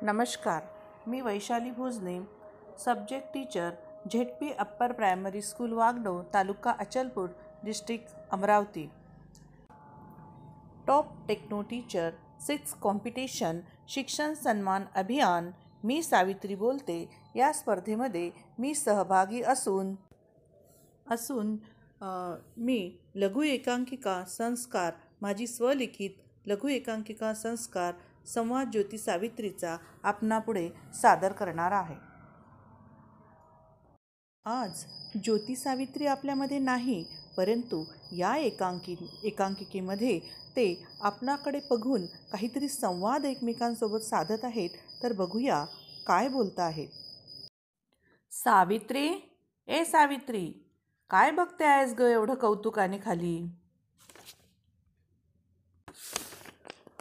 नमस्कार, मी Vaishali Bhojane, subject teacher, ZP upper primary school Wagdo, taluka Achalpur, district Amravati. Top techno teacher 6 competition शिक्षण सन्मान अभियान. मी सावित्री बोलते. या स्पर्धेमध्ये मी सहभागी असून मी लघु एकांकिका संस्कार, माझी स्वलिखित लघु एकांकिका संस्कार संवाद ज्योती सावित्रीचा आपणापुढे सादर करणार आहे. आज ज्योती सावित्री आपल्यामध्ये नाही, परंतु या एकांकिकेमध्ये ते आपणाकडे बघून काहीतरी संवाद एकमेकांसोबत साधत आहेत. तर बघूया काय बोलत आहेत. सावित्री, ए सावित्री, काय बघते आहेस ग एवढं कौतुकाने खाली?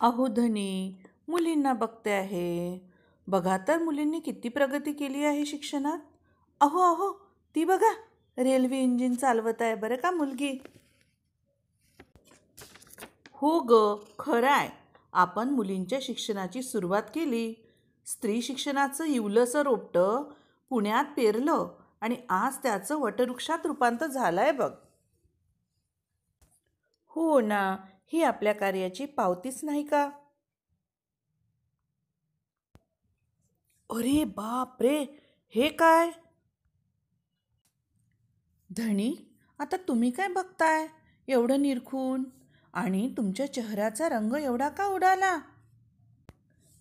अहो धनी, मुलींना बघते आहे. बघा तर मुलींनी किती प्रगती केली आहे शिक्षणात. अहो अहो, ती बघा रेल्वे इंजिन चालवत आहे बरं का मुलगी. हो ग, खरं आहे. आपण मुलींच्या शिक्षणाची सुरुवात केली. स्त्री शिक्षणाचं इवलंसं रोपटं पुण्यात पेरलं आणि आज त्याचं वटवृक्षात रूपांतर झालंय बघ. हो ना, ही आपल्या कार्याची पावतीच नाही का? अरे बाप रे, हे काय? धनी, आता तुम्ही काय बघताय एवढं निरखून? आणि तुमच्या चेहऱ्याचा रंग एवढा का उडाला?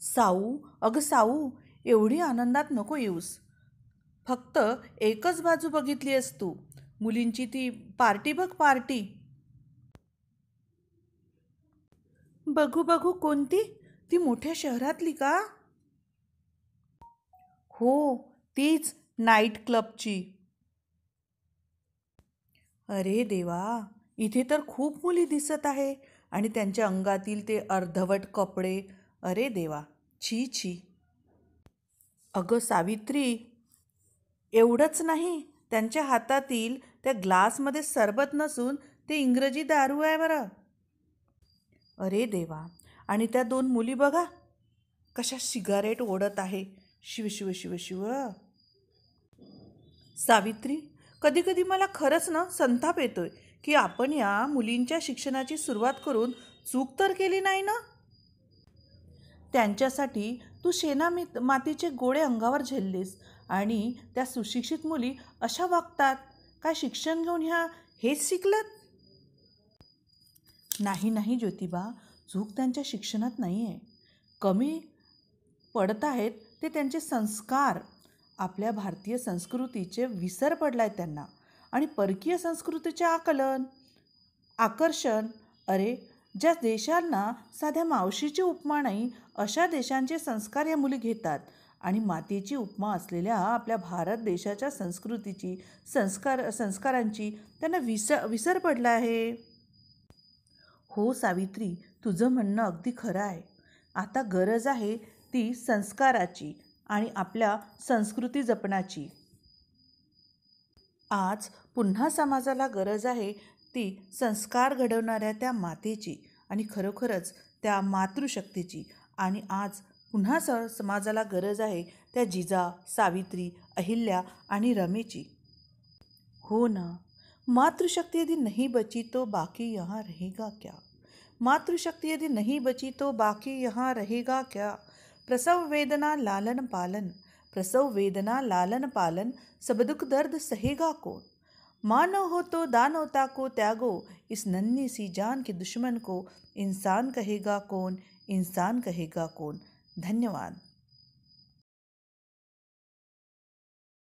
साऊ, अगं साऊ, एवढी आनंदात नको येऊस. फक्त एकच बाजू बघितली आहेस तू. मुलींची ती पार्टी बघ, पार्टी. बघू बघू, कोणती? ती मोठ्या शहरातली का? हो, तीच नाईट क्लबची. अरे देवा, इथे तर खूप मुली दिसत आहे आणि त्यांच्या अंगातील ते अर्धवट कपडे. अरे देवा, छी छी. अगं सावित्री, एवढंच नाही, त्यांच्या हातातील त्या ग्लासमध्ये सरबत नसून ते इंग्रजी दारू आहे बरं. अरे देवा, आणि त्या 2 मुली बघा कशा सिगारेट ओढत आहे. शिव शिव शिव शिव. सावित्री, कधी कधी मला खरंच ना संताप येतोय की आपण या मुलींच्या शिक्षणाची सुरुवात करून चूक तर केली नाही ना. त्यांच्यासाठी तू मातीचे गोळे अंगावर झेललेस आणि त्या सुशिक्षित मुली अशा वागतात. काय शिक्षण घेऊन हेच शिकलात? नाही नाही ज्योतिबा, चूक त्यांच्या शिक्षणात नाही आहे. कमी पडत आहेत ते त्यांचे संस्कार. आपल्या भारतीय संस्कृतीचे विसर पडलाय त्यांना आणि परकीय संस्कृतीचे आकर्षण. अरे, ज्या देशांना साध्या मावशीची उपमा नाही अशा देशांचे संस्कार या मुली घेतात आणि मातेची उपमा असलेल्या आपल्या भारत देशाच्या संस्कृतीची संस्कारांची त्यांना विसर पडला आहे. हो सावित्री, तुझं म्हणणं अगदी खरं आहे. आता गरज आहे ती संस्काराची आणि आपल्या संस्कृती जपण्याची. आज पुन्हा समाजाला गरज आहे ती संस्कार घडवणाऱ्या त्या मातेची आणि खरोखरच त्या मातृशक्तीची. आणि आज पुन्हा समाजाला गरज आहे त्या जिजा, सावित्री, अहिल्या आणि रमेची. हो ना, मातृशक्ति यदि नहीं बची तो बाकी यहाँ रहेगा क्या? मातृशक्ति यदि नहीं बची तो बाकी यहाँ रहेगा क्या? प्रसव वेदना लालन पालन, प्रसव वेदना लालन पालन, सब दुख दर्द सहेगा कौन? मानव हो तो दानवता को त्यागो, इस नन्ही सी जान के दुश्मन को इंसान कहेगा कौन? इंसान कहेगा कौन? धन्यवाद.